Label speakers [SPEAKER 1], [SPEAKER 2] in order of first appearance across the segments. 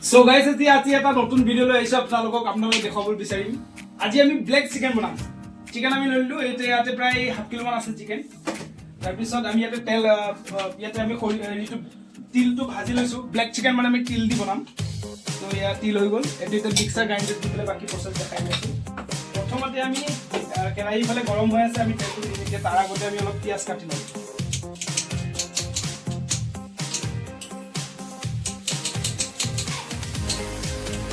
[SPEAKER 1] So guys আজি এটা নতুন ভিডিও লৈ আহিছো আপোনালোকক দেখাব বিচাৰিম। আজি আমি ব্লেক চিকেন বনাম। চিকেন আমি লৈলো ইয়াতে প্ৰায় 7 কিলো মান আছে চিকেন। তাৰ পিছত আমি ইয়াতে তেল ইয়াতে আমি তিলটো ভাজি লৈছো। ব্লেক চিকেন মানে আমি তিল দি বনাম। তো ইয়া তিল হৈ গল। এটা মিক্সাৰ গ্ৰাইণ্ডাৰ দি পেলাই বাকি প্ৰসেছ দেখাই দিছো। প্ৰথমতে আমি কেৰাহী ফালে গৰম হৈ আছে, আমি তেলটো দি দিকে তাৰ আগতে আমি অলপ পিয়াজ কাটি লম।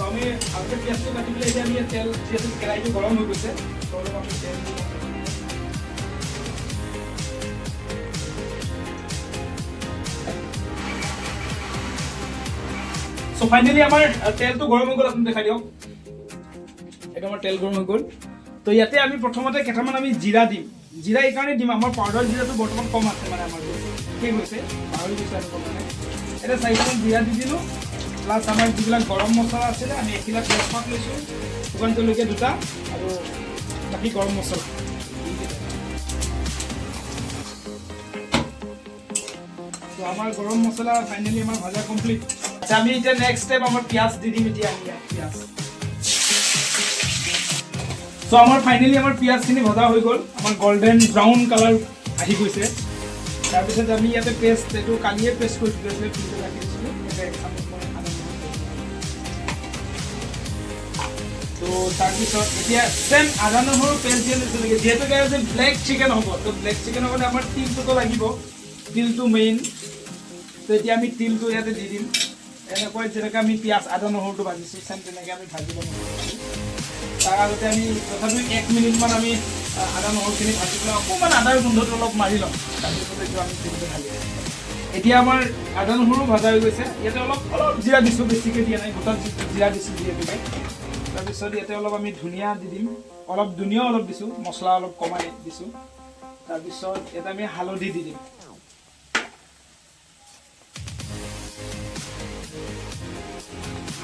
[SPEAKER 1] আমি আগে পিয়াজটো কাটি পেলাই এতিয়া আমি তেল যেহেতু কেৰাহীটো গৰম হৈ গৈছে অলপ আমি তেল সো ফাইনালি আমাৰ তেলটো গৰম হৈ গ'ল। আপুনি দেখাই দিয়ক, এটা আমাৰ তেল গৰম হৈ গ'ল। তো ইয়াতে আমি প্ৰথমতে কেইটামান আমি জিৰা দিম। জিৰা এই কাৰণে দিম, আমাৰ পাউডাৰ জিৰাটো বৰ্তমান কম আছে, মানে আমাৰ শেষ হৈছে, পাহৰি গৈছে আৰু মানে এটা 4টা জিৰা দি দিলোঁ। প্লাছ আমাৰ যিবিলাক গৰম মছলা আছিলে আমি এইবিলাক তেজপাত লৈছোঁ, শুকান জলকীয়া 2টা আৰু বাকী গৰম মছলা। তো আমাৰ গৰম মছলা ফাইনেলি আমাৰ ভাজা কমপ্লিট। আচ্ছা, আমি এতিয়া নেক্সট ষ্টেপ আমাৰ পিঁয়াজ দি দিম। এতিয়া আমি পিঁয়াজ তো আমাৰ ফাইনেলি আমাৰ পিঁয়াজখিনি ভজা হৈ গ'ল, আমাৰ গল্ডেন ব্ৰাউন কালাৰ আহি গৈছে। তাৰপিছত আমি ইয়াতে পেষ্ট, এইটো কালিয়ে পেষ্ট কৰি দিছিলোঁ, ফ্ৰিজত ৰাখি দিছিলোঁ। তো তাৰপিছত এতিয়া চেম আদা নহৰু পেষ্ট দিয়ে লৈছিলোঁ, যিহেতুকে যে ব্লেক চিকেন হ'ব। তো ব্লেক চিকেনৰ কাৰণে আমাৰ তিলটোতো লাগিব, তিলটো মেইন। তো এতিয়া আমি তিলটো ইয়াতে দি দিম। এনেকৈ যেনেকৈ আমি পিঁয়াজ আদা নহৰুটো ভাজিছোঁ চেম তেনেকৈ আমি ভাজি ল'ম। তাৰ আগতে আমি তথাপিও 1 মিনিটমান আমি আদা নহৰুখিনি ভাজি পেলাই অকণমান আদাৰ গোন্ধটো অলপ মাৰি ল'ম। তাৰপিছত এইটো আমি তিলটো ঢালি দিম। এতিয়া আমাৰ আদা নহৰু ভাজা হৈ গৈছে। ইয়াতে অলপ জিৰা দিছোঁ, বেছিকৈ দিয়া নাই, গোটা জিৰা দিছোঁ যিহেতুকে। তাৰপিছত ইয়াতে অলপ আমি ধনিয়া দি দিম, অলপ ধনিয়া অলপ দিছোঁ, মছলা অলপ কমাই দিছোঁ। তাৰপিছত ইয়াতে আমি হালধি দি দিম।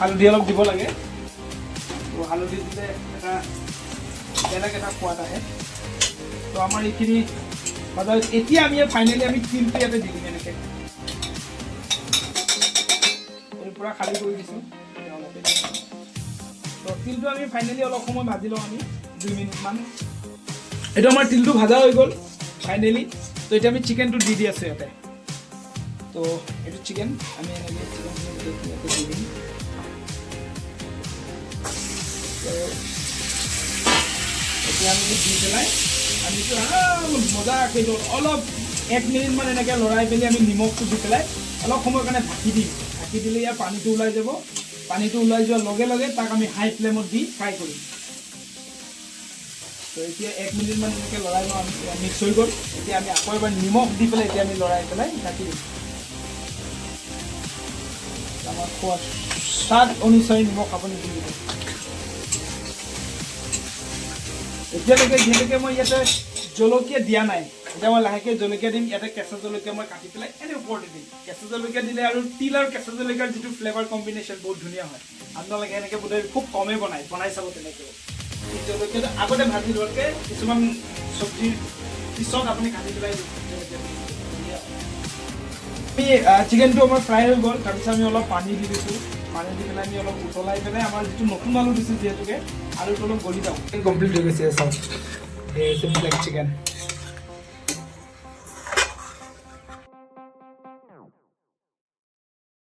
[SPEAKER 1] হালধি অলপ দিব লাগে, তো হালধি দিলে এটা বেলেগ এটা সোৱাদ আহে। তো আমাৰ এইখিনি ভাজা হৈছে। এতিয়া আমি ফাইনেলি আমি তিলটো ইয়াতে দি দিম। এনেকৈ পূৰা খালী কৰি দিছোঁ। তো তিলটো আমি ফাইনেলি অলপ সময় ভাজি লওঁ, আমি 2 মিনিটমান। এইটো আমাৰ তিলটো ভাজা হৈ গ'ল ফাইনেলি। তো এতিয়া আমি চিকেনটো দি আছোঁ ইয়াতে। তো এইটো চিকেন আমি এনেকৈ চিকেনখিনি ইয়াতে দি দিম। তো এতিয়া আমি দি পেলাই আমিতো মজাকৈ অলপ 1 মিনিটমান এনেকৈ লৰাই পেলি আমি নিমখটো দি পেলাই অলপ সময়ৰ কাৰণে ঢাকি দিম। ঢাকি দিলে ইয়াৰ পানীটো ওলাই যাব। পানীটো ওলাই যোৱাৰ লগে লগে তাক আমি হাই ফ্লেমত দি ফ্ৰাই কৰিম। তো এতিয়া 1 মিনিটমান এনেকৈ লৰাই লওঁ, আমি মিক্স হৈ গ'ল। এতিয়া আমি আকৌ এবাৰ নিমখ দি পেলাই এতিয়া আমি লৰাই পেলাই ঢাকি দিম। আমাৰ খোৱা স্বাদ অনুযায়ী নিমখ আপুনি দি দিব। এতিয়ালৈকে যিহেতুকে মই ইয়াতে জলকীয়া দিয়া নাই, এতিয়া মই লাহেকৈ জলকীয়া দিম। ইয়াতে কেঁচা জলকীয়া মই কাটি পেলাই এনেই ওপৰতে দিম। কেঁচা জলকীয়া দিলে আৰু তিল আৰু কেঁচা জলকীয়াৰ যিটো ফ্লেভাৰ কম্বিনেশ্যন বহুত ধুনীয়া হয়। আপোনালোকে এনেকৈ বোধহয় খুব কমেই বনাই চাব তেনেকৈ। জলকীয়াটো আগতে ভাজি লোৱাতকৈ কিছুমান চব্জিৰ পিছত আপুনি কাটি পেলাই জলকীয়া চিকেনটো আমাৰ ফ্ৰাই হৈ গ'ল। তাৰপিছত আমি অলপ পানী দি দিছোঁ। পানী দি পেলাই আমি অলপ উতলাই পেলাই আমাৰ যিটো নতুন আলু দিছোঁ যিহেতুকে আলুটো অলপ গলি যাওঁ। কমপ্লিট হৈ গৈছে চাওক, এই ব্লেক চিকেন।